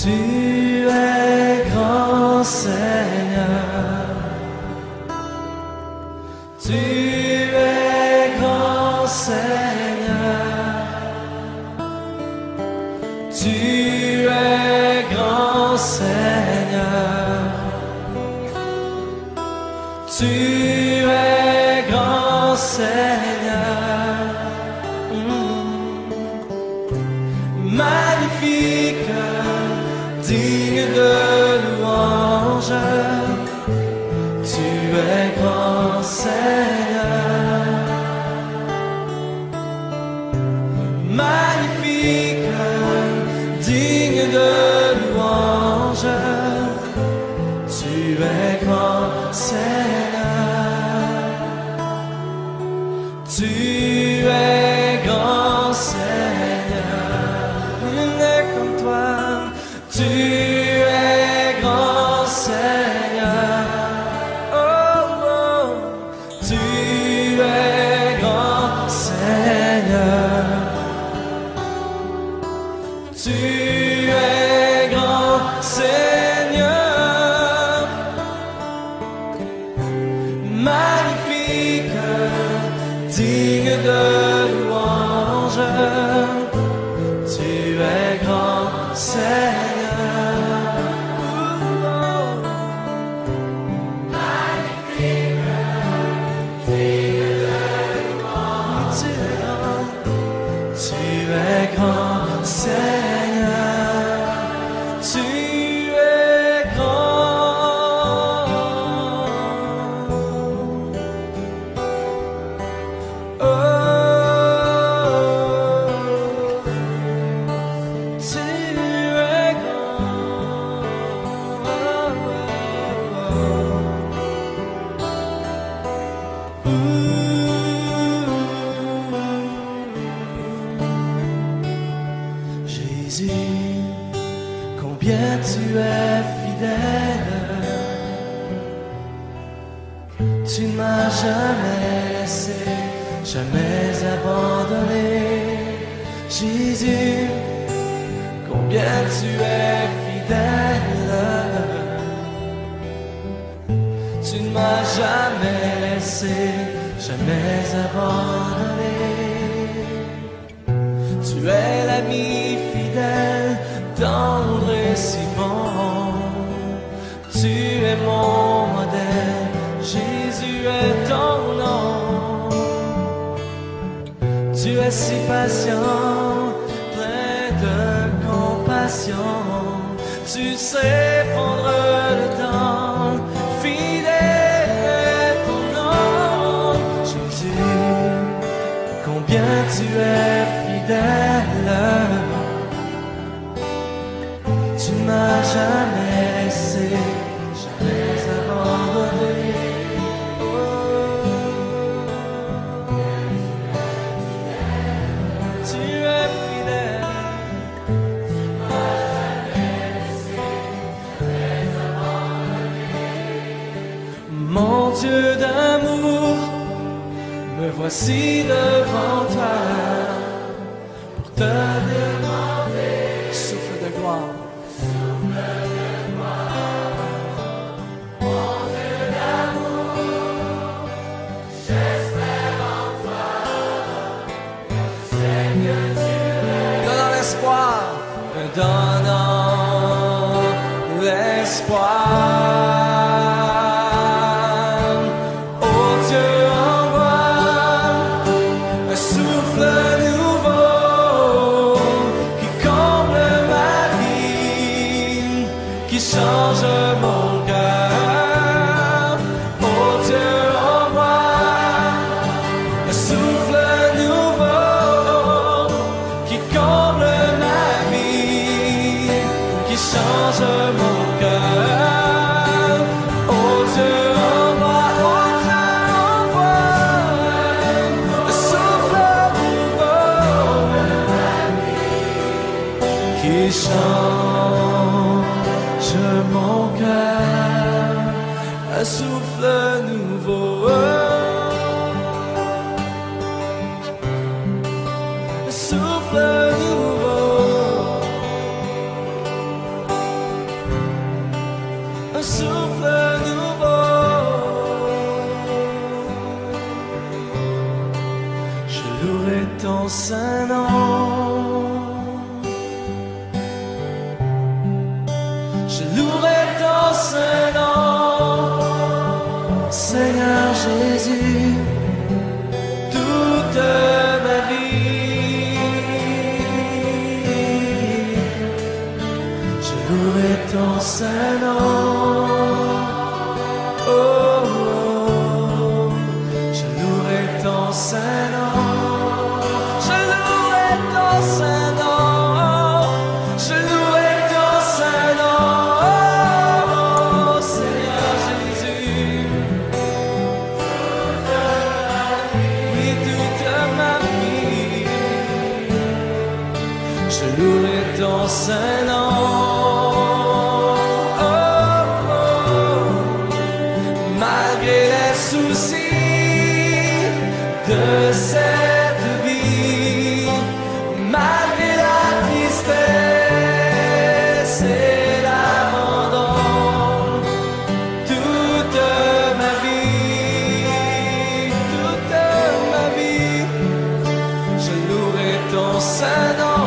Tu es grand Seigneur, tu es grand Seigneur, tu es grand Seigneur, tu es grand Seigneur, magnifique, digne de louange, tu es grand Seigneur, magnifique, digne de louange, tu es grand Seigneur, tu es grand Seigneur, il n'est comme toi. Tu es grand Seigneur, oh, oh. Tu es grand Seigneur, tu es grand Seigneur, magnifique, digne de louange, tu es grand Seigneur. Grand Seigneur, tu es grand. Oh, tu es grand. Jésus, combien tu es fidèle, tu ne m'as jamais laissé, jamais abandonné. Jésus, combien tu es fidèle, tu ne m'as jamais laissé, jamais abandonné. Tu es l'ami fidèle, tendre et si bon. Tu es mon modèle, Jésus est ton nom. Tu es si patient, plein de compassion. Tu sais prendre le temps, fidèle est ton nom. Jésus, combien tu es fidèle, tu ne m'as jamais laissé, jamais abandonné. Oh, tu es fidèle, tu ne m'as jamais laissé, jamais abandonné. Mon Dieu d'amour, me voici devant toi. Te demander, souffle de gloire, mon Dieu d'amour, j'espère en toi, je sais que tu es. Donnant l'espoir, donnant l'espoir. Oh Dieu, envoie un souffle nouveau qui change mon cœur. Oh Dieu, envoie un souffle nouveau qui comble ma vie, qui change mon cœur. change mon cœur, un souffle nouveau, un souffle nouveau, un souffle nouveau. Je louerai ton saint nom. Seigneur Jésus, toute ma vie, je louerai ton saint nom. Oh, oh, je louerai ton saint nom. Je louerai ton saint nom. Je louerai ton saint nom. Oh, Seigneur Jésus. Je louerai ton saint nom. Oh, oh. Malgré les soucis de cette vie, malgré la tristesse et l'abandon, toute ma vie, je louerai ton saint nom.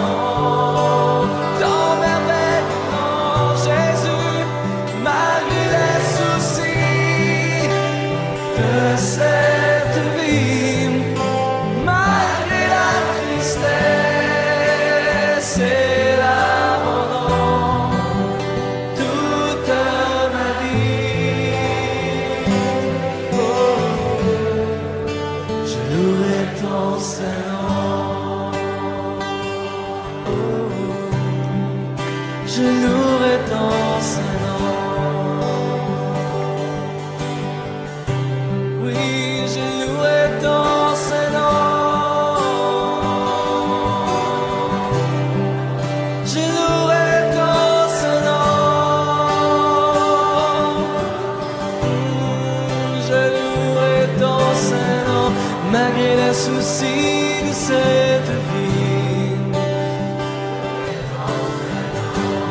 Cette vie, malgré la tristesse et l'abandon, toute ma vie, oh, je louerai ton saint nom. Oh, je louerai ton saint nom. Malgré les soucis de cette vie,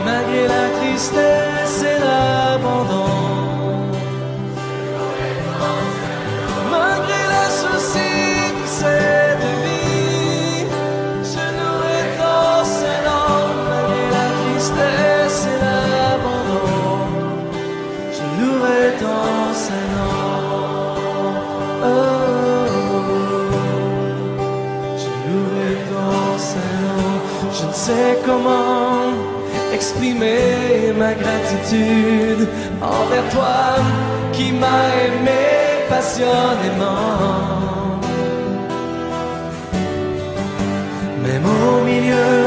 malgré la tristesse et l'abandon, malgré les soucis de cette vie, je louerai ton saint nom. Malgré la tristesse et l'abandon, je louerai ton saint nom. Oh. Je ne sais comment exprimer ma gratitude envers toi qui m'as aimé passionnément. Même au milieu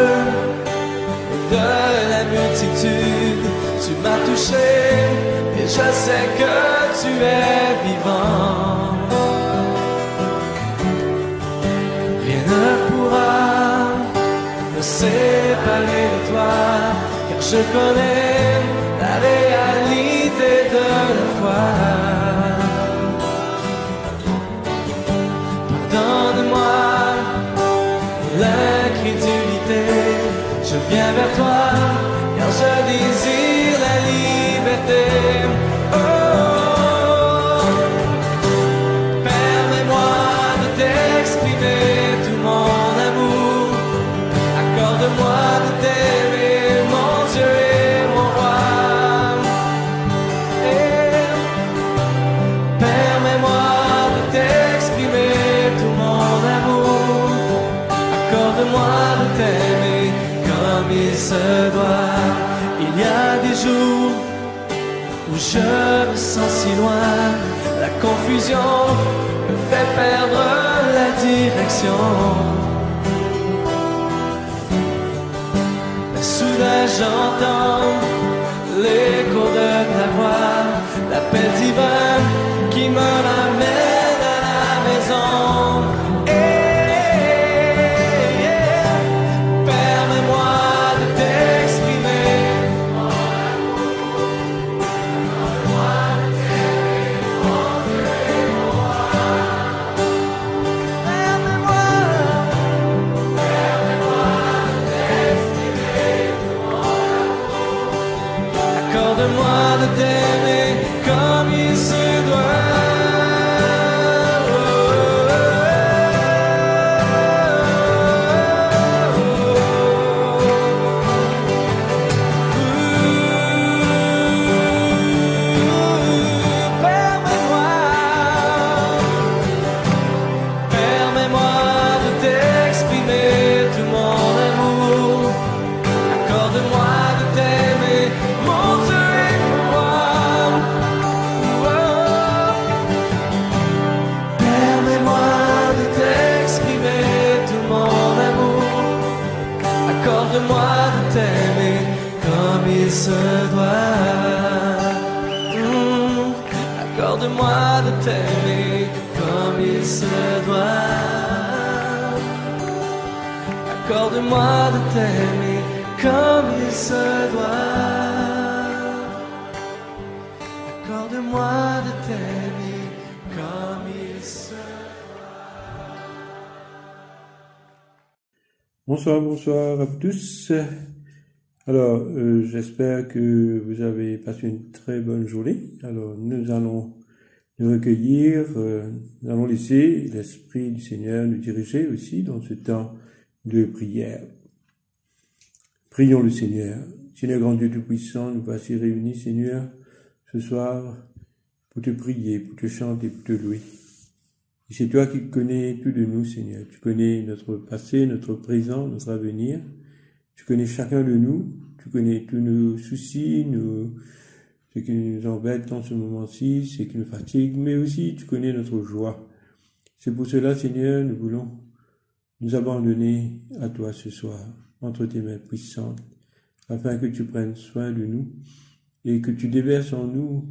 de la multitude, tu m'as touché et je sais que tu es vivant. Rien ne pourra me séparer de toi, car je connais la réalité de la foi. Pardonne-moi l'incrédulité, je viens vers toi, car je désire la liberté. Oh, permets-moi de t'exprimer tout mon amour. Accorde-moi de t'aimer, mon Dieu et mon roi. Et permets-moi de t'exprimer tout mon amour. Accorde-moi de t'aimer comme il se doit. Il y a des jours où je me sens si loin, la confusion me fait perdre la direction. Soudain j'entends l'écho de ta voix, l'appel divin qui me ramène à la maison. Permets-moi de t'exprimer Accorde-moi de t'aimer comme il se doit. Accorde-moi de t'aimer comme il se doit. Accorde-moi de t'aimer comme il se doit. Accorde-moi de t'aimer comme il se doit. Bonsoir, bonsoir à tous. Alors, j'espère que vous avez passé une très bonne journée. Alors, nous allons nous recueillir, nous allons laisser l'Esprit du Seigneur nous diriger aussi dans ce temps de prière. Prions le Seigneur. Seigneur grand Dieu Tout-Puissant, nous voici réunis, Seigneur, ce soir, pour te prier, pour te chanter, pour te louer. Et c'est toi qui connais tout de nous, Seigneur. Tu connais notre passé, notre présent, notre avenir. Tu connais chacun de nous. Tu connais tous nos soucis, ce qui nous embête en ce moment-ci, ce qui nous fatigue, mais aussi tu connais notre joie. C'est pour cela, Seigneur, nous voulons nous abandonner à toi ce soir, entre tes mains puissantes, afin que tu prennes soin de nous et que tu déverses en nous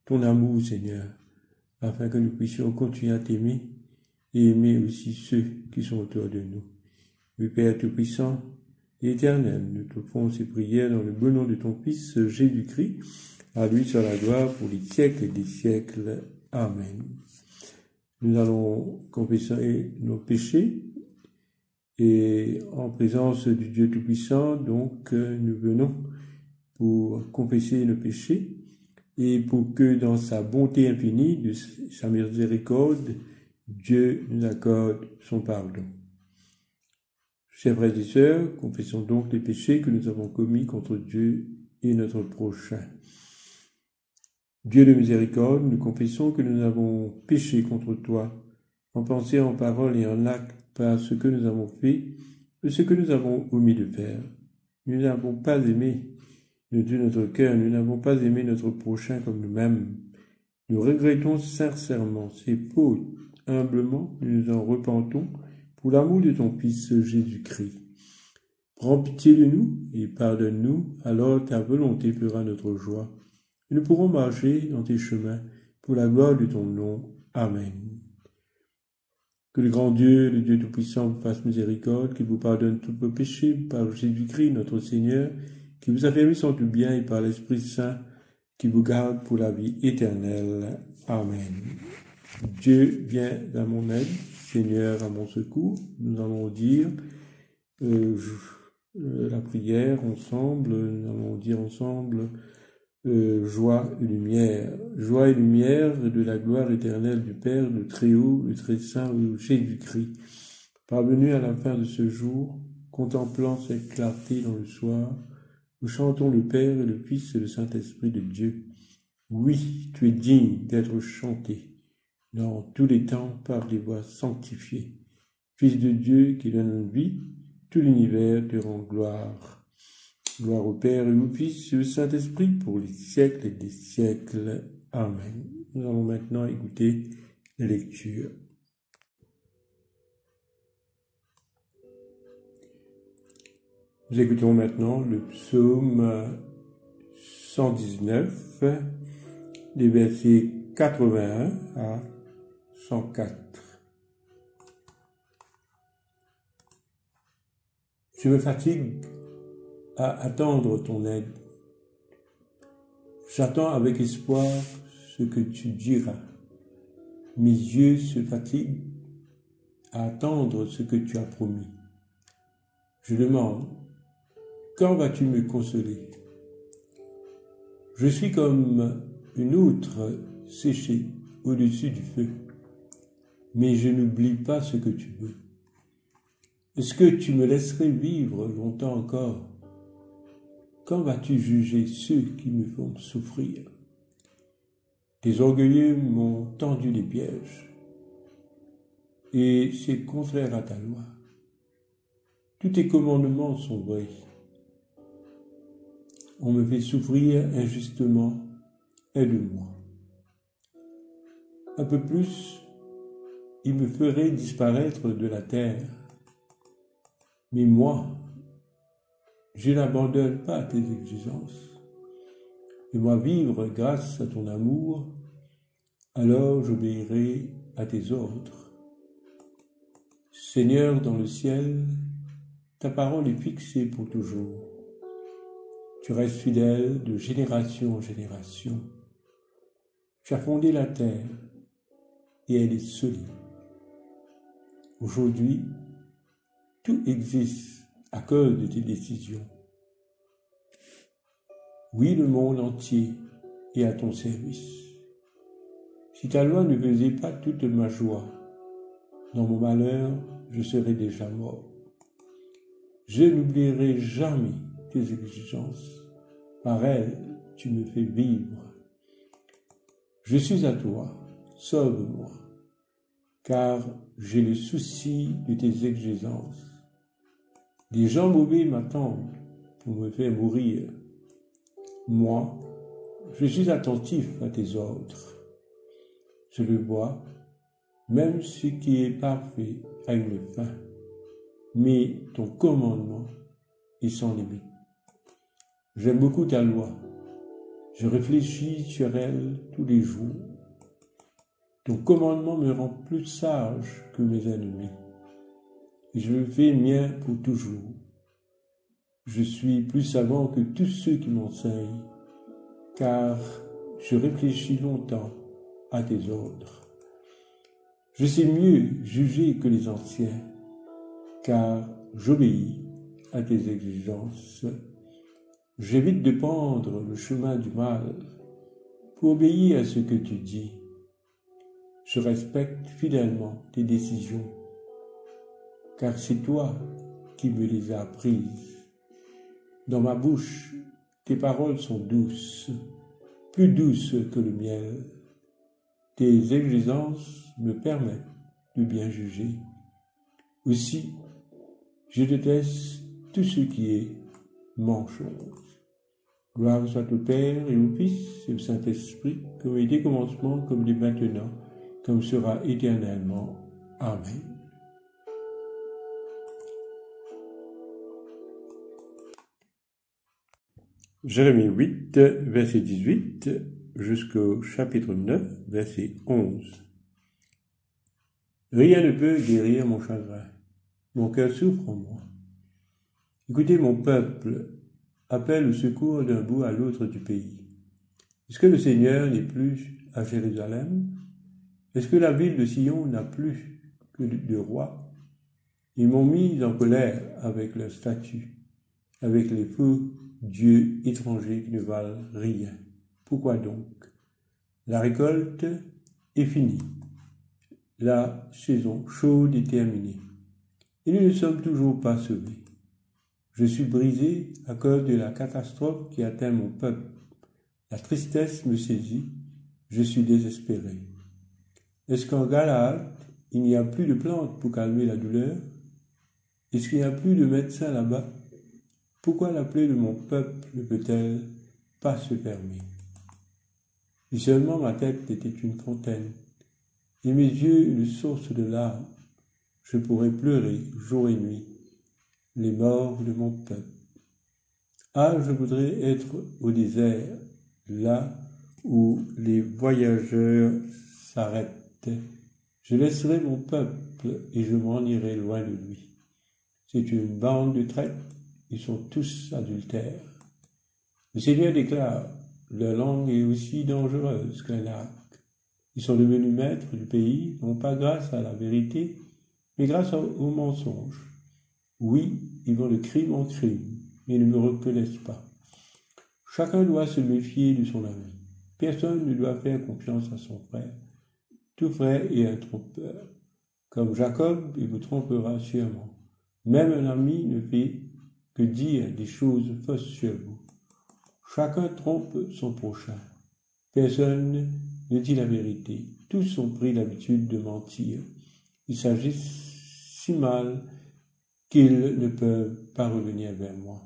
ton amour, Seigneur, afin que nous puissions continuer à t'aimer et aimer aussi ceux qui sont autour de nous. Oui, Père Tout-Puissant et Éternel, nous te faisons ces prières dans le beau nom de ton Fils Jésus-Christ. À lui soit la gloire pour les siècles des siècles. Amen. Nous allons confesser nos péchés et en présence du Dieu Tout-Puissant, donc nous venons pour confesser nos péchés et pour que dans sa bonté infinie, de sa miséricorde, Dieu nous accorde son pardon. Chers frères et sœurs, confessons donc les péchés que nous avons commis contre Dieu et notre prochain. Dieu de miséricorde, nous confessons que nous avons péché contre toi, en pensée, en parole et en acte, par ce que nous avons fait et ce que nous avons omis de faire. Nous n'avons pas aimé de Dieu notre cœur, nous n'avons pas aimé notre prochain comme nous-mêmes. Nous regrettons sincèrement ces fautes. Humblement, nous nous en repentons pour l'amour de ton Fils Jésus-Christ. Prends pitié de nous et pardonne-nous, alors ta volonté fera notre joie. Et nous pourrons marcher dans tes chemins pour la gloire de ton nom. Amen. Que le grand Dieu, le Dieu Tout-Puissant, vous fasse miséricorde, qu'il vous pardonne tous vos péchés par Jésus-Christ notre Seigneur, qui vous affermisse en tout bien et par l'Esprit Saint, qui vous garde pour la vie éternelle. Amen. Dieu vient à mon aide, Seigneur à mon secours. Nous allons dire la prière ensemble, nous allons dire ensemble joie et lumière de la gloire éternelle du Père, le Très-Haut, le Très-Saint, Jésus-Christ. Parvenu à la fin de ce jour, contemplant cette clarté dans le soir, nous chantons le Père et le Fils et le Saint-Esprit de Dieu. Oui, tu es digne d'être chanté dans tous les temps par les voix sanctifiées. Fils de Dieu qui donne vie, tout l'univers te rend gloire. Gloire au Père et au Fils et au Saint-Esprit pour les siècles des siècles. Amen. Nous allons maintenant écouter les lectures. Nous écoutons maintenant le psaume 119, les versets 81 à 104. Je me fatigue à attendre ton aide. J'attends avec espoir ce que tu diras. Mes yeux se fatiguent à attendre ce que tu as promis. Je demande, quand vas-tu me consoler? Je suis comme une outre séchée au-dessus du feu, mais je n'oublie pas ce que tu veux. Est-ce que tu me laisserais vivre longtemps encore? Quand vas-tu juger ceux qui me font souffrir? Les orgueilleux m'ont tendu des pièges, et c'est contraire à ta loi. Tous tes commandements sont vrais. On me fait souffrir injustement, aide-moi. Un peu plus, il me ferait disparaître de la terre. Mais moi, Je n'abandonne pas tes exigences. Fais-moi vivre grâce à ton amour, alors j'obéirai à tes ordres. Seigneur dans le ciel, ta parole est fixée pour toujours. Tu restes fidèle de génération en génération. Tu as fondé la terre et elle est solide. Aujourd'hui, tout existe à cause de tes décisions. Oui, le monde entier est à ton service. Si ta loi ne faisait pas toute ma joie, dans mon malheur, je serais déjà mort. Je n'oublierai jamais tes exigences. Par elles, tu me fais vivre. Je suis à toi, sauve-moi, car j'ai le souci de tes exigences. Des gens mauvais m'attendent pour me faire mourir. Moi, je suis attentif à tes ordres. Je le vois, même ce qui est parfait a une fin, mais ton commandement est sans limite. J'aime beaucoup ta loi. Je réfléchis sur elle tous les jours. Ton commandement me rend plus sage que mes ennemis. Et je le fais mien pour toujours. Je suis plus savant que tous ceux qui m'enseignent, car je réfléchis longtemps à tes ordres. Je sais mieux juger que les anciens, car j'obéis à tes exigences. J'évite de prendre le chemin du mal pour obéir à ce que tu dis. Je respecte fidèlement tes décisions, car c'est toi qui me les as apprises. Dans ma bouche, tes paroles sont douces, plus douces que le miel. Tes exigences me permettent de bien juger. Aussi, je déteste tout ce qui est mensonge. Gloire soit au Père et au Fils et au Saint-Esprit, comme il est au commencement, comme il est maintenant, comme sera éternellement. Amen. Jérémie 8, verset 18, jusqu'au chapitre 9, verset 11. Rien ne peut guérir mon chagrin. Mon cœur souffre en moi. Écoutez, mon peuple appelle au secours d'un bout à l'autre du pays. Est-ce que le Seigneur n'est plus à Jérusalem? Est-ce que la ville de Sion n'a plus que de roi? Ils m'ont mis en colère avec leurs statues, avec les faux dieux étrangers qui ne valent rien. Pourquoi donc? La récolte est finie. La saison chaude est terminée. Et nous ne sommes toujours pas sauvés. Je suis brisé à cause de la catastrophe qui atteint mon peuple. La tristesse me saisit. Je suis désespéré. Est-ce qu'en Galaad, il n'y a plus de plantes pour calmer la douleur? Est-ce qu'il n'y a plus de médecins là-bas? Pourquoi la plaie de mon peuple ne peut-elle pas se fermer? Si seulement ma tête était une fontaine, et mes yeux une source de larmes, je pourrais pleurer jour et nuit les morts de mon peuple. Ah, je voudrais être au désert, là où les voyageurs s'arrêtent. Je laisserai mon peuple et je m'en irai loin de lui. C'est une bande de traîtres, ils sont tous adultères. Le Seigneur déclare, leur langue est aussi dangereuse qu'un arc. Ils sont devenus maîtres du pays, non pas grâce à la vérité, mais grâce au mensonge. Oui, ils vont de crime en crime, mais ne me reconnaissent pas. Chacun doit se méfier de son ami. Personne ne doit faire confiance à son frère. Tout frère est un trompeur. Comme Jacob, il vous trompera sûrement. Même un ami ne fait que dire des choses fausses sur vous. Chacun trompe son prochain. Personne ne dit la vérité. Tous ont pris l'habitude de mentir. Ils s'agissent si mal qu'ils ne peuvent pas revenir vers moi.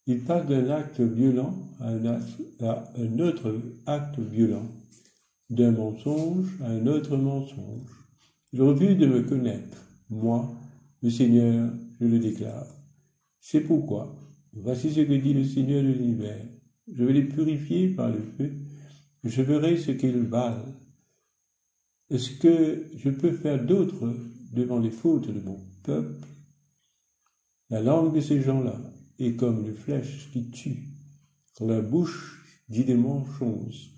Ils passent d'un acte violent à un autre acte violent, d'un mensonge à un autre mensonge. Ils refusent de me connaître. Moi, le Seigneur, je le déclare. C'est pourquoi Voici ce que dit le Seigneur de l'univers. Je vais les purifier par le feu. Je verrai ce qu'ils valent. Est-ce que je peux faire d'autre devant les fautes de mon peuple? La langue de ces gens-là est comme une flèche qui tue. Leur bouche dit des mensonges.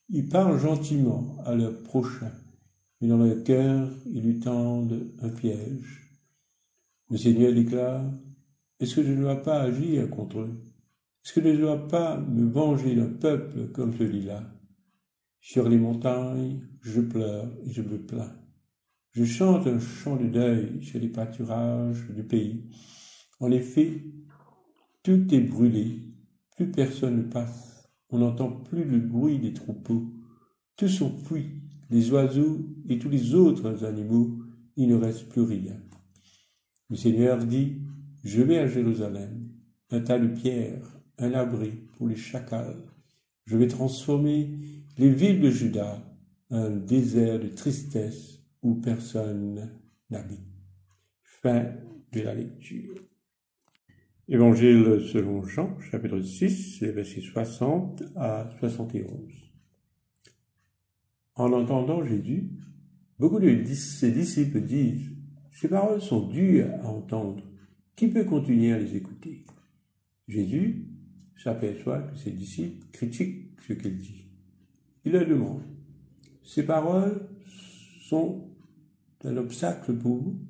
Ils parlent gentiment à leur prochain, mais dans leur cœur, ils lui tendent un piège. Le Seigneur déclare, est-ce que je ne dois pas agir contre eux? Est-ce que je ne dois pas me venger d'un peuple comme celui-là? Sur les montagnes, je pleure et je me plains. Je chante un chant de deuil sur les pâturages du pays. En effet, tout est brûlé, plus personne ne passe. On n'entend plus le bruit des troupeaux. Tous sont fuis, les oiseaux et tous les autres animaux, il ne reste plus rien. Le Seigneur dit, je vais à Jérusalem, un tas de pierres, un abri pour les chacals. Je vais transformer les villes de Juda en un désert de tristesse où personne n'habite. Fin de la lecture. Évangile selon Jean, chapitre 6, versets 60 à 71. En entendant Jésus, beaucoup de ses disciples disent « Ces paroles sont dures à entendre. Qui peut continuer à les écouter ?» Jésus s'aperçoit que ses disciples critiquent ce qu'il dit. Il leur demande « Ces paroles sont un obstacle pour vous ?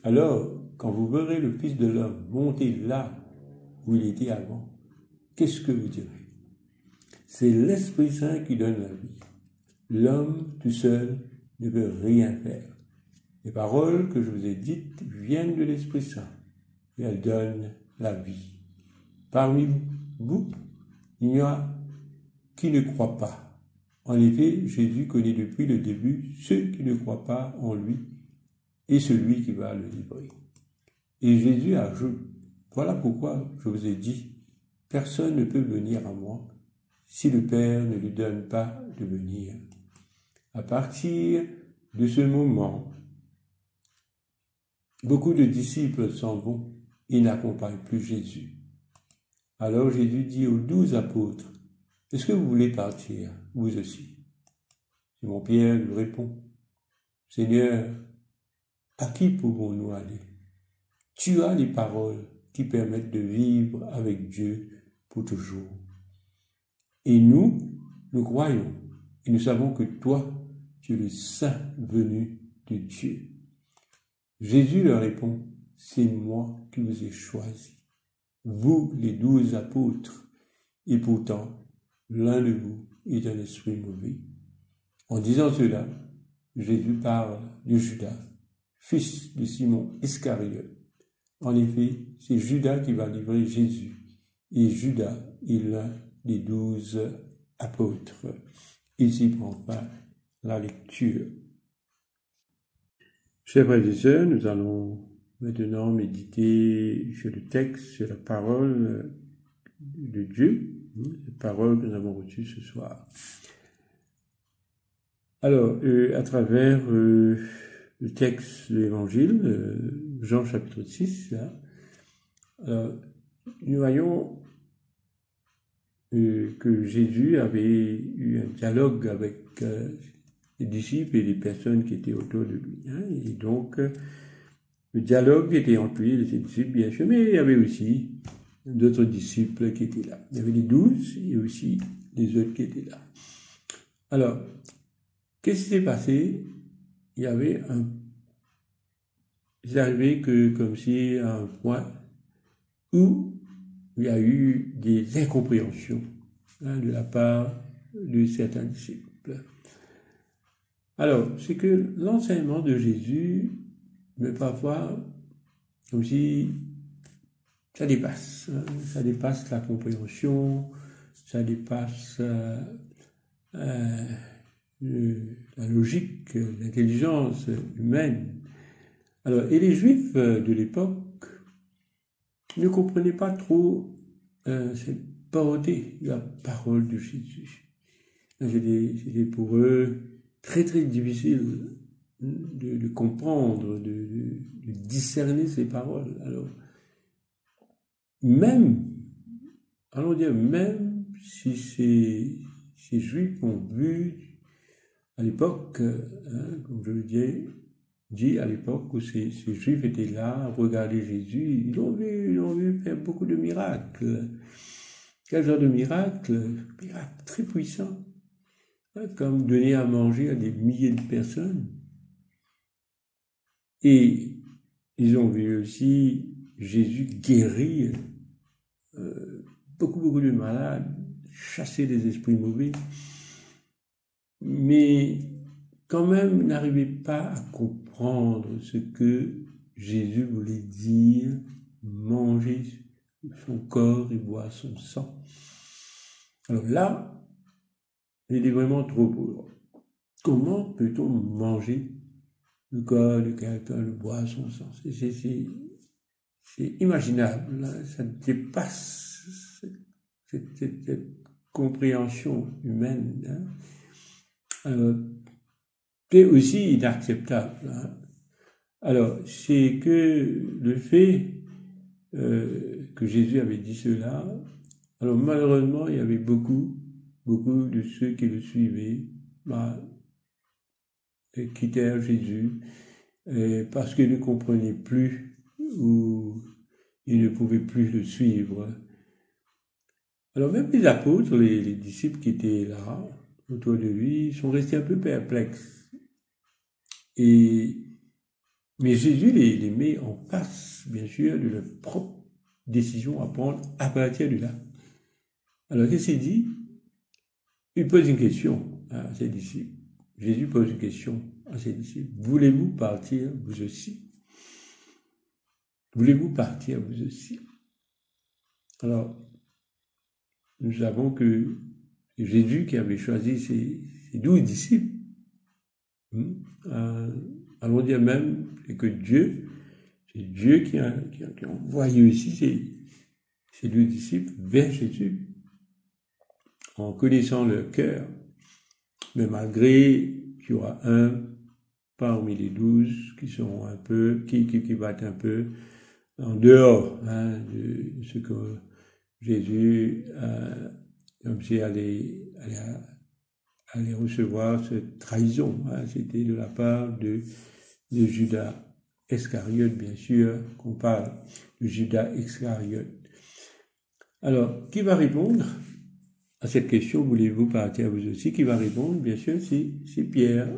Alors, quand vous verrez le Fils de l'homme monter là où il était avant, qu'est-ce que vous direz? C'est l'Esprit Saint qui donne la vie. L'homme tout seul ne peut rien faire. Les paroles que je vous ai dites viennent de l'Esprit Saint et elles donnent la vie. Parmi vous, il y a qui ne croient pas. En effet, Jésus connaît depuis le début ceux qui ne croient pas en lui et celui qui va le livrer. Et Jésus ajoute, voilà pourquoi je vous ai dit, personne ne peut venir à moi si le Père ne lui donne pas de venir. À partir de ce moment, beaucoup de disciples s'en vont et n'accompagnent plus Jésus. Alors Jésus dit aux 12 apôtres, est-ce que vous voulez partir, vous aussi? Simon-Pierre lui répond, Seigneur, à qui pouvons-nous aller? Tu as les paroles qui permettent de vivre avec Dieu pour toujours. Et nous croyons et nous savons que toi, tu es le Saint venu de Dieu. Jésus leur répond, c'est moi qui vous ai choisi, vous les 12 apôtres, et pourtant l'un de vous est un esprit mauvais. En disant cela, Jésus parle de Judas, fils de Simon Iscariote. En effet, c'est Judas qui va livrer Jésus, et Judas est l'un des 12 apôtres. Ici prend fin la lecture. Chers frères et sœurs, nous allons maintenant méditer sur le texte, sur la parole de Dieu, la parole que nous avons reçue ce soir. Alors, à travers le texte de l'Évangile, Jean chapitre 6, là, nous voyons que Jésus avait eu un dialogue avec les disciples et les personnes qui étaient autour de lui. Et donc, le dialogue était entre lui et ses disciples, bien sûr, mais il y avait aussi d'autres disciples qui étaient là. Il y avait les 12 et aussi les autres qui étaient là. Alors, qu'est-ce qui s'est passé? Il arrivé que, comme si, à un point où il y a eu des incompréhensions de la part de certains disciples. Alors, c'est que l'enseignement de Jésus, mais parfois, comme si ça dépasse la compréhension, ça dépasse la logique, l'intelligence humaine. Alors, et les Juifs de l'époque ne comprenaient pas trop cette portée de la parole de Jésus. C'était pour eux très très difficile de comprendre, de discerner ces paroles. Alors, même, allons dire, même si ces Juifs ont vu à l'époque, comme je le dis à l'époque où ces Juifs étaient là, regarder Jésus, ils l'ont vu faire beaucoup de miracles. Quel genre de miracle? Miracle très puissant, comme donner à manger à des milliers de personnes. Et ils ont vu aussi Jésus guérir beaucoup de malades, chasser des esprits mauvais. Mais quand même, ils n'arrivaient pas à comprendre ce que Jésus voulait dire, manger son corps et boire son sang. Alors là, il est vraiment trop pauvre. Comment peut-on manger le corps de quelqu'un, le boire son sang? C'est imaginable, là. Ça dépasse cette compréhension humaine. C'est aussi inacceptable. Alors, c'est que le fait que Jésus avait dit cela, alors malheureusement, il y avait beaucoup de ceux qui le suivaient, quittèrent Jésus parce qu'ils ne comprenaient plus ou ils ne pouvaient plus le suivre. Alors même les apôtres, les disciples qui étaient là, autour de lui, sont restés un peu perplexes. Mais Jésus les met en face, bien sûr, de leur propre décision à prendre à partir de là. Alors qu'est-ce qu'il dit? Il pose une question à ses disciples. Jésus pose une question à ses disciples. Voulez-vous partir, vous aussi? Voulez-vous partir, vous aussi? Alors, nous savons que c'est Jésus qui avait choisi ses 12 disciples. Allons dire même que c'est Dieu qui a envoyé aussi ses 12 disciples vers Jésus, en connaissant leur cœur. Mais malgré qu'il y aura un parmi les 12 qui seront un peu, qui battent un peu en dehors de ce que Jésus comme si allait recevoir cette trahison. C'était de la part de Judas Iscariote, bien sûr, qu'on parle de Judas Iscariote. Alors, qui va répondre à cette question, voulez-vous partir vous aussi? Qui va répondre, bien sûr, c'est Pierre.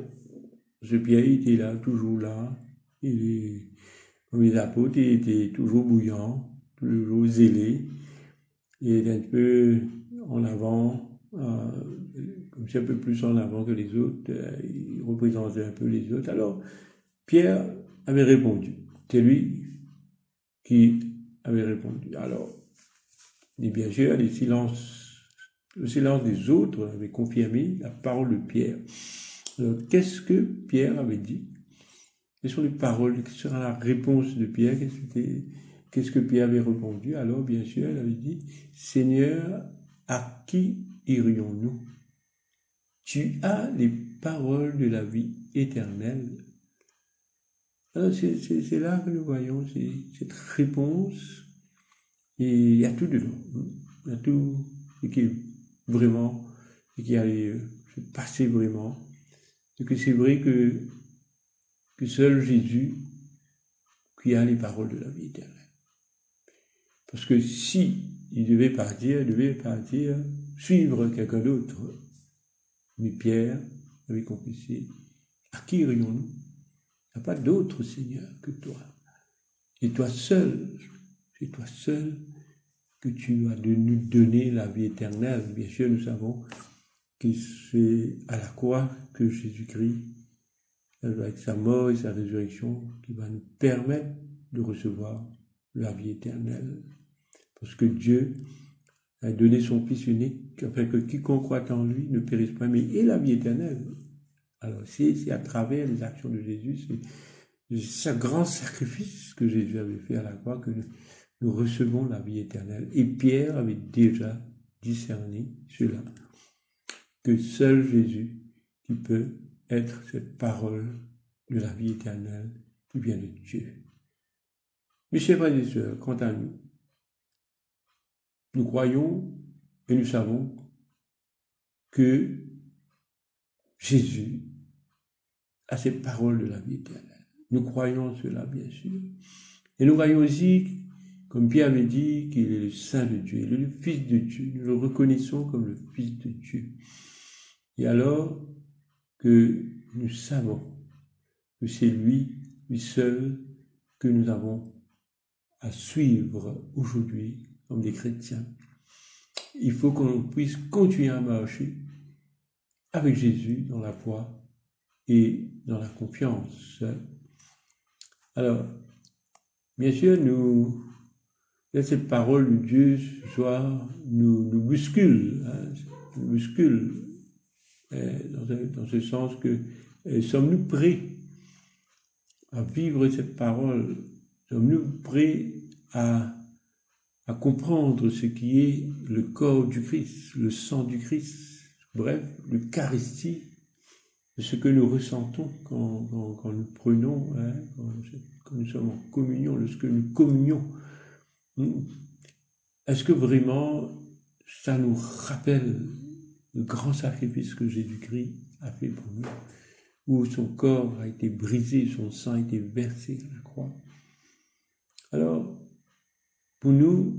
Ce Pierre, il était là, toujours là. Comme les apôtres, il était toujours bouillant, toujours zélé. Il était un peu en avant, comme si un peu plus en avant que les autres. Il représentait un peu les autres. Alors, Pierre avait répondu. C'est lui qui avait répondu. Alors, et bien sûr, le silence des autres avait confirmé la parole de Pierre. Alors, qu'est-ce que Pierre avait dit? Quelles sont les paroles? Quelle sera la réponse de Pierre? Qu'est-ce que Pierre avait répondu? Alors, bien sûr, il avait dit, Seigneur, à qui irions-nous? Tu as les paroles de la vie éternelle. Alors, c'est là que nous voyons cette réponse. Et il y a tout dedans. Il y a tout ce qui est vraiment, ce qui allait se passer vraiment. Et que c'est vrai que seul Jésus qui a les paroles de la vie éternelle. Parce que si il devait partir, suivre quelqu'un d'autre. Mais Pierre avait confessé, à qui irions-nous? Il n'y a pas d'autre Seigneur que toi. C'est toi seul que tu as de nous donner la vie éternelle. Bien sûr, nous savons que c'est à la croix que Jésus-Christ, avec sa mort et sa résurrection, qui va nous permettre de recevoir la vie éternelle. Parce que Dieu a donné son Fils unique, afin que quiconque croit en lui ne périsse pas, mais ait la vie éternelle. Alors, c'est à travers les actions de Jésus, c'est ce grand sacrifice que Jésus avait fait à la croix que nous recevons la vie éternelle. Et Pierre avait déjà discerné cela, que seul Jésus qui peut être cette parole de la vie éternelle qui vient de Dieu. Mes chers frères et sœurs, quant à nous, nous croyons et nous savons que Jésus a ces paroles de la vie éternelle. Nous croyons cela, bien sûr. Et nous croyons aussi, comme Pierre avait dit, qu'il est le Saint de Dieu, il est le Fils de Dieu. Nous le reconnaissons comme le Fils de Dieu. Et alors que nous savons que c'est lui seul, que nous avons à suivre aujourd'hui comme des chrétiens. Il faut qu'on puisse continuer à marcher avec Jésus dans la foi et dans la confiance. Alors, bien sûr, cette parole de Dieu ce soir nous bouscule, dans ce sens que sommes-nous prêts à vivre cette parole? Sommes-nous prêts à comprendre ce qui est le corps du Christ, le sang du Christ, bref, l'Eucharistie, ce que nous ressentons quand nous prenons, quand nous sommes en communion, lorsque nous communions? Est-ce que vraiment ça nous rappelle le grand sacrifice que Jésus-Christ a fait pour nous, où son corps a été brisé, son sang a été versé à la croix? Alors, pour nous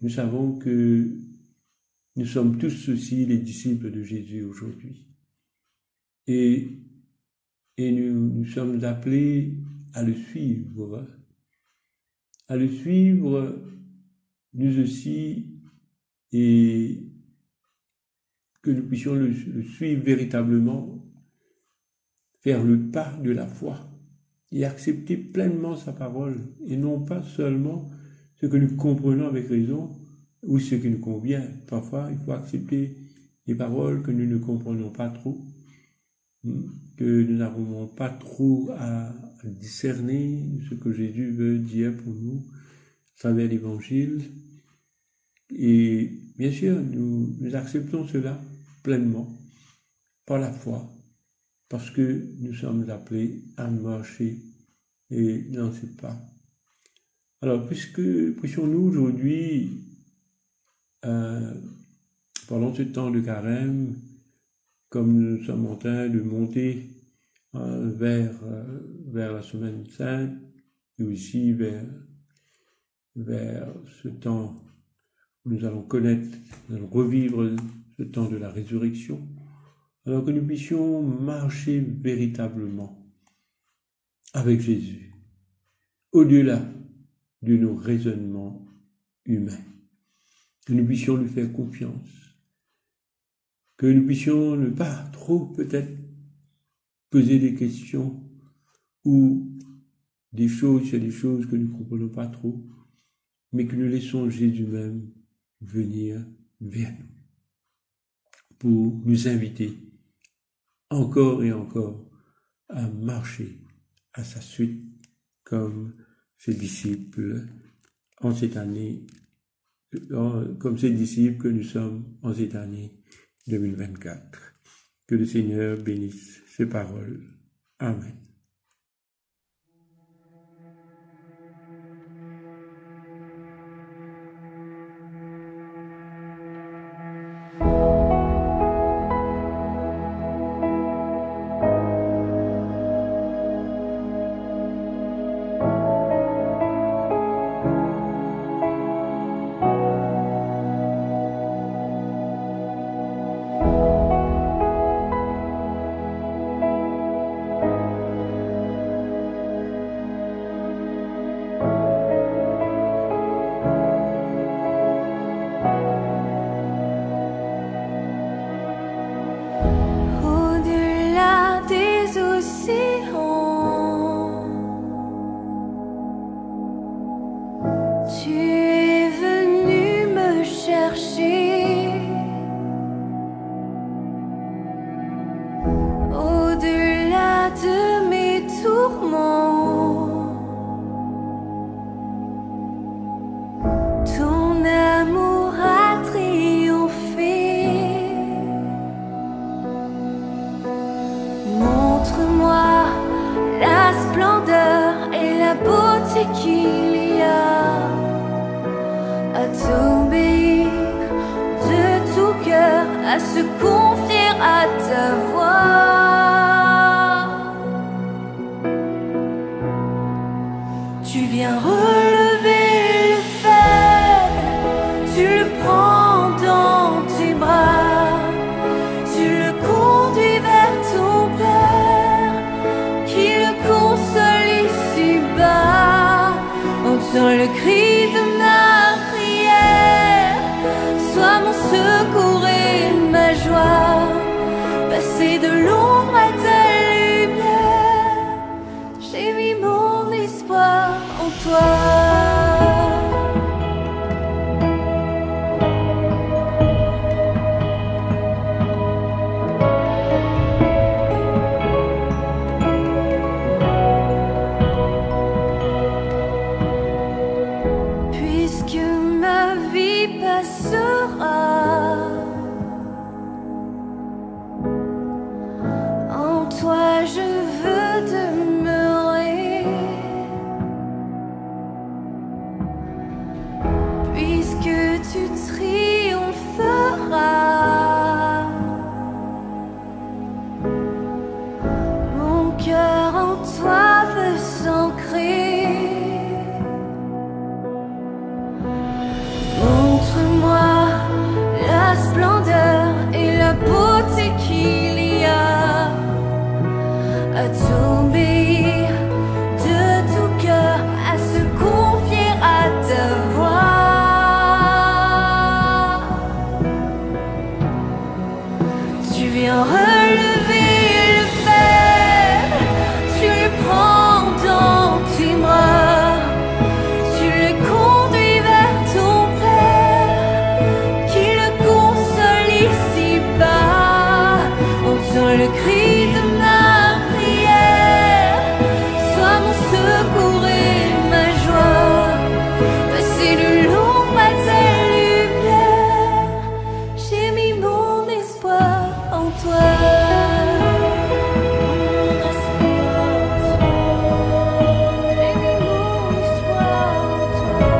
savons que nous sommes tous aussi les disciples de Jésus aujourd'hui. Et nous sommes appelés à le suivre. À le suivre, nous aussi, et que nous puissions le suivre véritablement, faire le pas de la foi et accepter pleinement sa parole, et non pas seulement ce que nous comprenons avec raison ou ce qui nous convient. Parfois, il faut accepter des paroles que nous ne comprenons pas trop, que nous n'arrivons pas trop à discerner ce que Jésus veut dire pour nous à travers l'Évangile. Et bien sûr, nous acceptons cela pleinement par la foi, parce que nous sommes appelés à marcher et dans ces pas. Alors, puissions-nous aujourd'hui, pendant ce temps de carême, comme nous sommes en train de monter vers la Semaine Sainte, et aussi vers ce temps où nous allons revivre ce temps de la résurrection, alors que nous puissions marcher véritablement avec Jésus, au-delà de nos raisonnements humains, que nous puissions lui faire confiance, que nous puissions ne pas trop peut-être poser des questions ou des choses que nous ne comprenons pas trop, mais que nous laissons Jésus même venir vers nous pour nous inviter encore et encore à marcher à sa suite comme ses disciples en cette année, comme ses disciples que nous sommes en cette année 2024. Que le Seigneur bénisse ses paroles. Amen. Qu'il y a à à t'obéir de tout cœur, à se confier à ta voix. Tu viens relever le faible, tu le prends dans tes bras, tu le conduis vers ton Père, qui le console ici-bas. Entends le cri de ma prière, sois mon secours et ma joie, passer de l'ombre à ta lumière, j'ai mis mon espoir en toi. En toi je veux demeurer, puisque tu triompheras. Mon cœur en toi veut s'ancrer. Montre-moi la splendeur et la beauté qu'il y a à t'obéir de tout cœur, à se confier à ta voix. Tu viens relever le faible, tu le prends dans tes bras, tu le conduis vers ton Père, qui le console ici-bas. Entends le cri de ma prière, sois mon secours et ma joie, passer de l'ombre à ta lumière, j'ai mis mon espoir en toi. J'ai mis mon espoir en toi.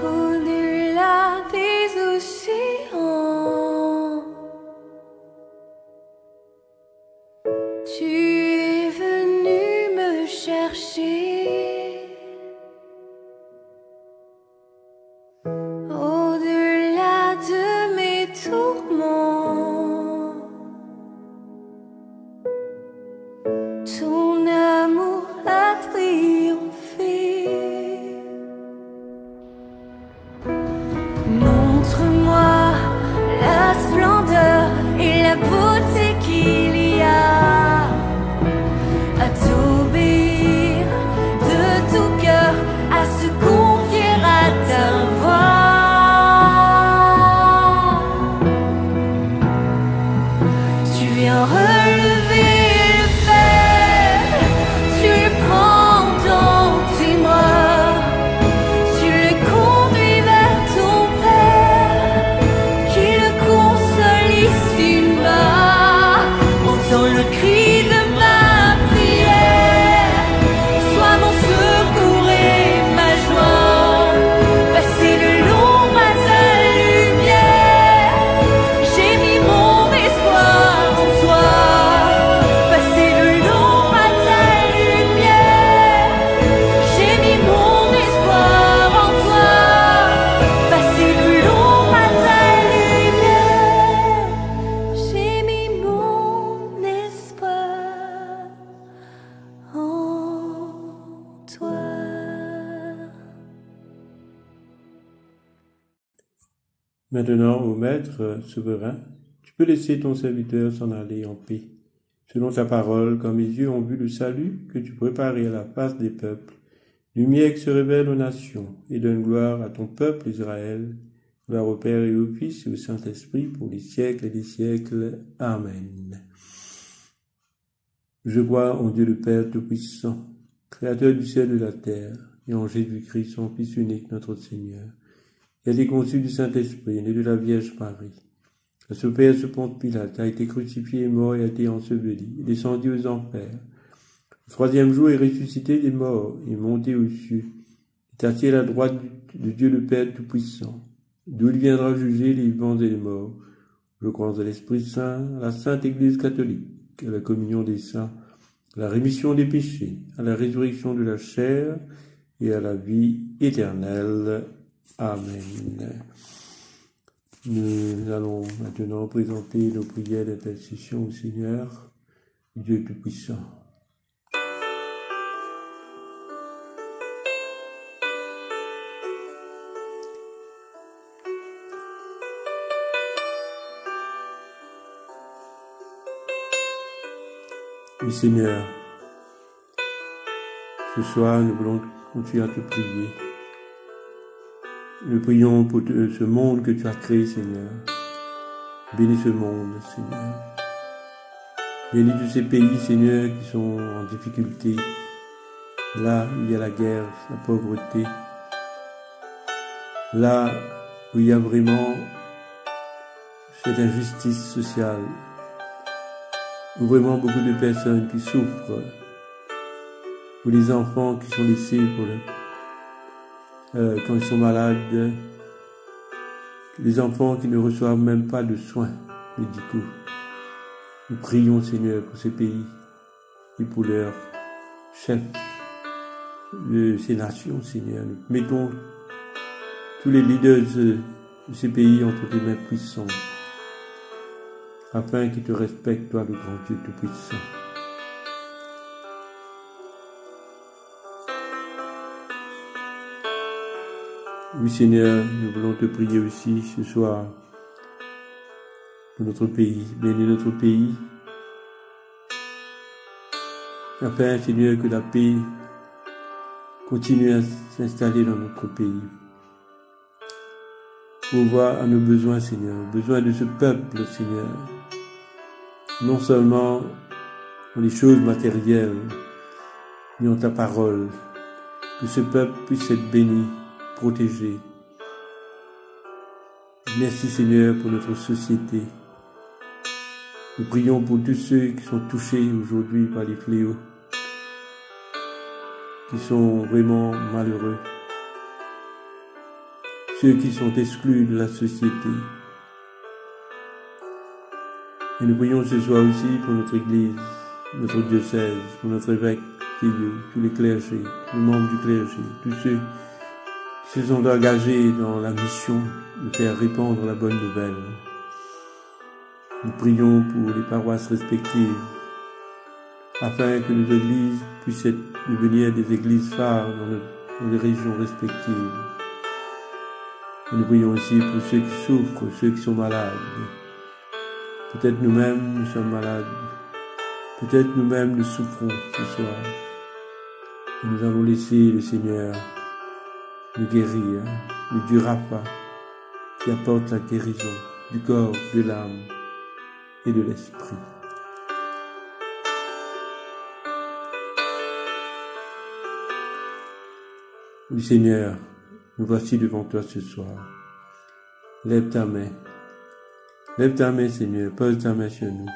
Au-delà des océans, tu es venu me chercher. Au-delà de mes tourments, ton amour a triomphé. Montre-moi la splendeur et la beauté qu'il y a à t'obéir de tout cœur, à se confier à ta voix. Tu viens relever le faible, tu le prends dans tes bras, tu le conduis vers ton Père, qui le console ici-bas. Entends le cri de ma prière, sois mon secours et ma joie, passer de l'ombre à ta lumière, j'ai mis mon espoir en toi, passer de l'ombre à ta lumière, j'ai mis mon espoir en toi, passer de l'ombre à ta lumière, j'ai mis mon espoir en toi. Maintenant, ô Maître souverain, tu peux laisser ton serviteur s'en aller en paix, selon ta parole, quand mes yeux ont vu le salut que tu préparais à la face des peuples, lumière qui se révèle aux nations, et donne gloire à ton peuple Israël, gloire au Père et au Fils et au Saint-Esprit, pour les siècles et les siècles. Amen. Je crois en Dieu le Père Tout-Puissant, Créateur du ciel et de la terre, et en Jésus-Christ, son Fils unique, notre Seigneur, qui a été conçu du Saint-Esprit, né de la Vierge Marie, à ce Père, ce Ponce Pilate, a été crucifié et mort et a été enseveli, et descendu aux enfers. Le troisième jour est ressuscité des morts, et monté aux cieux, est assis à la droite de Dieu le Père Tout-Puissant, d'où il viendra juger les vivants et les morts. Je crois en l'Esprit Saint, à la Sainte Église catholique, à la communion des saints, à la rémission des péchés, à la résurrection de la chair et à la vie éternelle. Amen. Nous allons maintenant présenter nos prières d'intercession au Seigneur, Dieu Tout-Puissant. Oui, Seigneur, ce soir, nous voulons continuer à te prier. Nous prions pour ce monde que tu as créé, Seigneur. Bénis ce monde, Seigneur. Bénis tous ces pays, Seigneur, qui sont en difficulté. Là où il y a la guerre, la pauvreté. Là où il y a vraiment cette injustice sociale. Où vraiment beaucoup de personnes qui souffrent. Pour les enfants qui sont laissés quand ils sont malades, les enfants qui ne reçoivent même pas de soins médicaux. Nous prions, Seigneur, pour ces pays et pour leurs chefs de ces nations, Seigneur. Nous mettons tous les leaders de ces pays entre tes mains puissantes, afin qu'ils te respectent, toi, le grand Dieu Tout-Puissant. Oui, Seigneur, nous voulons te prier aussi ce soir pour notre pays. Bénis notre pays, afin, Seigneur, que la paix continue à s'installer dans notre pays. Pour voir à nos besoins, Seigneur, besoin de ce peuple, Seigneur, non seulement dans les choses matérielles, mais en ta parole, que ce peuple puisse être béni, protégé. Merci, Seigneur, pour notre société. Nous prions pour tous ceux qui sont touchés aujourd'hui par les fléaux, qui sont vraiment malheureux, ceux qui sont exclus de la société. Et nous prions ce soir aussi pour notre Église, notre diocèse, pour notre évêque, tous les clergés, tous les membres du clergé, tous ceux qui se sont engagés dans la mission de faire répandre la bonne nouvelle. Nous prions pour les paroisses respectives, afin que nos églises puissent devenir des églises phares dans les régions respectives. Et nous prions aussi pour ceux qui souffrent, ceux qui sont malades. Peut-être nous-mêmes, nous sommes malades. Peut-être nous-mêmes, nous souffrons ce soir. Et nous allons laisser le Seigneur nous guérir, le Dieu Rapha, qui apporte la guérison du corps, de l'âme et de l'esprit. Oui, Seigneur, nous voici devant toi ce soir. Lève ta main, Seigneur, pose ta main sur nous,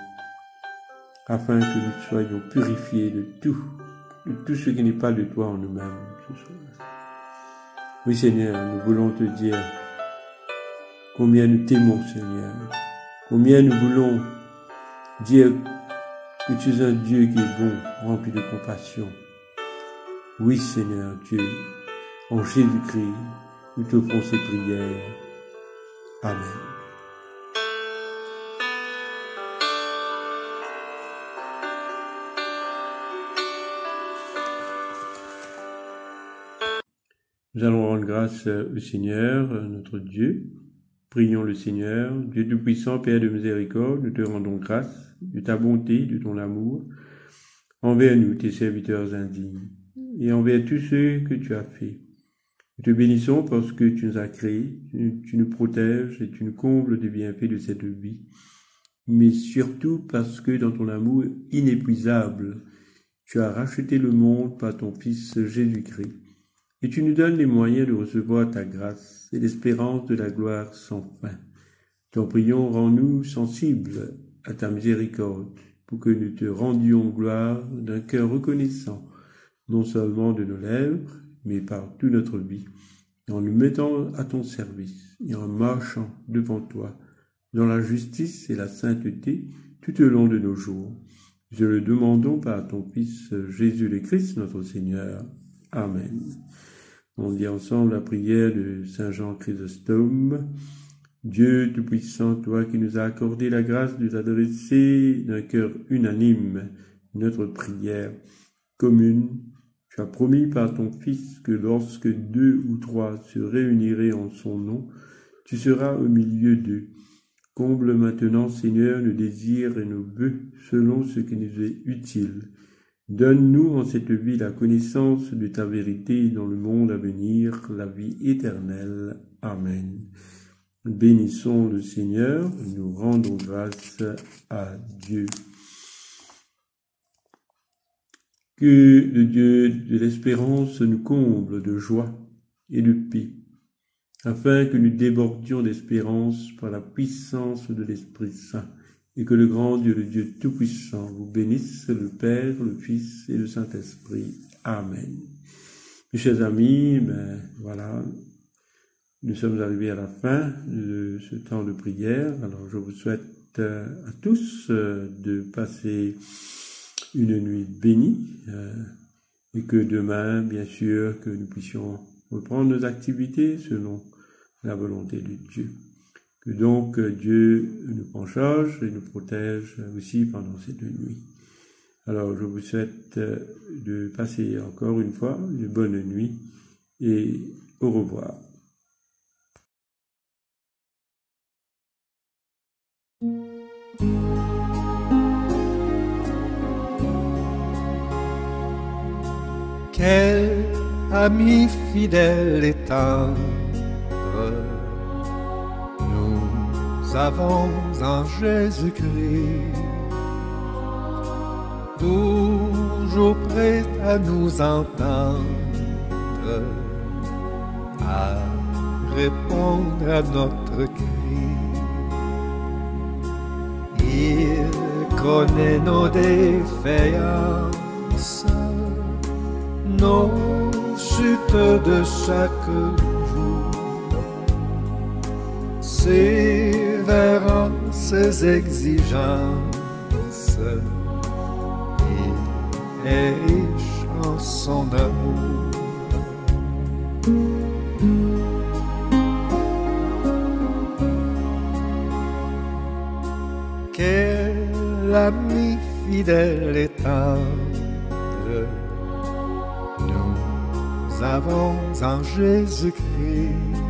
afin que nous soyons purifiés de tout ce qui n'est pas de toi en nous-mêmes ce soir. Oui, Seigneur, nous voulons te dire combien nous t'aimons, Seigneur, combien nous voulons dire que tu es un Dieu qui est bon, rempli de compassion. Oui, Seigneur Dieu, en Jésus-Christ, nous t'offrons ces prières. Amen. Nous allons rendre grâce au Seigneur, notre Dieu. Prions le Seigneur, Dieu Tout-Puissant, Père de miséricorde, nous te rendons grâce de ta bonté, de ton amour, envers nous, tes serviteurs indignes, et envers tous ceux que tu as faits. Nous te bénissons parce que tu nous as créés, tu nous protèges et tu nous combles des bienfaits de cette vie, mais surtout parce que dans ton amour inépuisable, tu as racheté le monde par ton Fils Jésus-Christ. Et tu nous donnes les moyens de recevoir ta grâce et l'espérance de la gloire sans fin. T'en prions, rends-nous sensibles à ta miséricorde, pour que nous te rendions gloire d'un cœur reconnaissant, non seulement de nos lèvres, mais par toute notre vie, en nous mettant à ton service et en marchant devant toi, dans la justice et la sainteté tout au long de nos jours. Je le demandons par ton Fils Jésus le Christ, notre Seigneur. Amen. On dit ensemble la prière de Saint Jean Chrysostome. Dieu Tout-Puissant, toi qui nous as accordé la grâce de t'adresser d'un cœur unanime notre prière commune, tu as promis par ton Fils que lorsque 2 ou 3 se réuniraient en son nom, tu seras au milieu d'eux. Comble maintenant, Seigneur, nos désirs et nos vœux selon ce qui nous est utile. Donne-nous en cette vie la connaissance de ta vérité dans le monde à venir, la vie éternelle. Amen. Bénissons le Seigneur, nous rendons grâce à Dieu. Que le Dieu de l'espérance nous comble de joie et de paix, afin que nous débordions d'espérance par la puissance de l'Esprit Saint, et que le grand Dieu, le Dieu Tout-Puissant, vous bénisse, le Père, le Fils et le Saint-Esprit. Amen. Mes chers amis, voilà, nous sommes arrivés à la fin de ce temps de prière. Alors je vous souhaite à tous de passer une nuit bénie et que demain, bien sûr, que nous puissions reprendre nos activités selon la volonté de Dieu. Que donc Dieu nous prend charge et nous protège aussi pendant cette nuit. Alors je vous souhaite de passer encore une fois une bonne nuit et au revoir. Quel ami fidèle et tendre nous avons en Jésus-Christ, toujours prêt à nous entendre, à répondre à notre cri. Il connaît nos défaillances, nos chutes de chaque jour, sévérant ses exigences, il est riche en son amour. Quel ami fidèle et tendre nous avons en Jésus-Christ,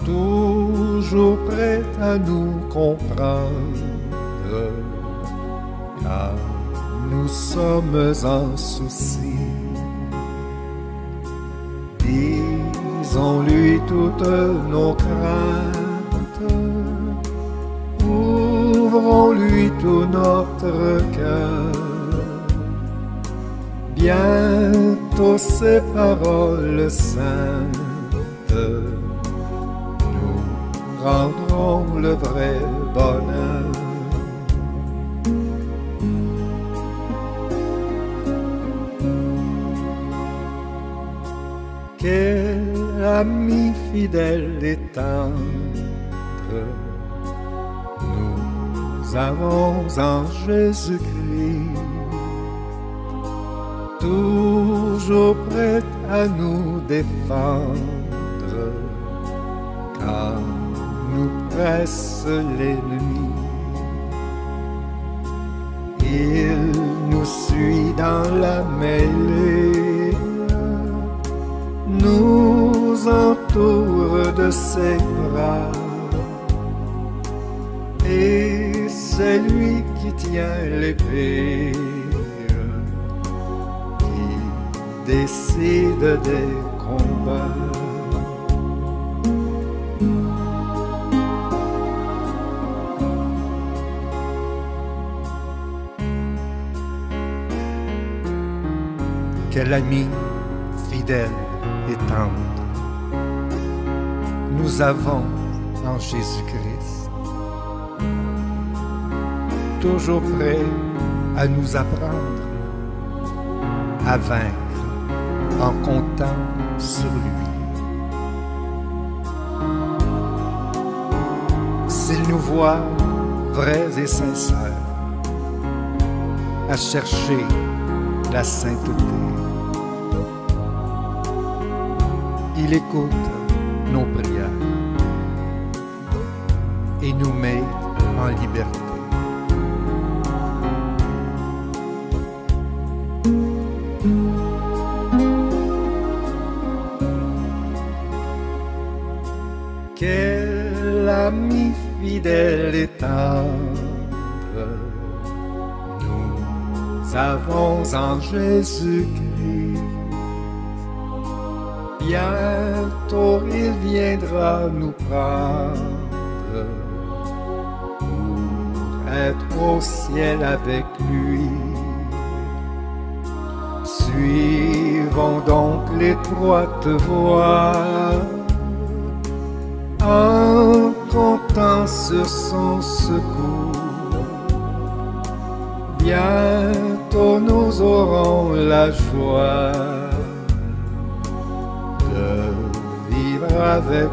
toujours prêt à nous comprendre, car nous sommes en souci. Disons-lui toutes nos craintes, ouvrons-lui tout notre cœur. Bientôt ces paroles saintes nous rendront le vrai bonheur. Quel ami fidèle et tendre nous avons en Jésus-Christ, toujours prêt à nous défendre, car nous presse l'ennemi. Il nous suit dans la mêlée, nous entoure de ses bras, et c'est lui qui tient l'épée, décide des combats. Quel ami fidèle et tendre nous avons en Jésus-Christ, toujours prêt à nous apprendre à vaincre en comptant sur lui. S'il nous voit vrais et sincères, à chercher la sainteté, il écoute nos prières et nous met en liberté. Quel ami fidèle et tendre nous avons en Jésus-Christ. Bientôt il viendra nous prendre pour être au ciel avec lui. Suivons donc l'étroite voie en comptant sur son secours. Bientôt nous aurons la joie de vivre avec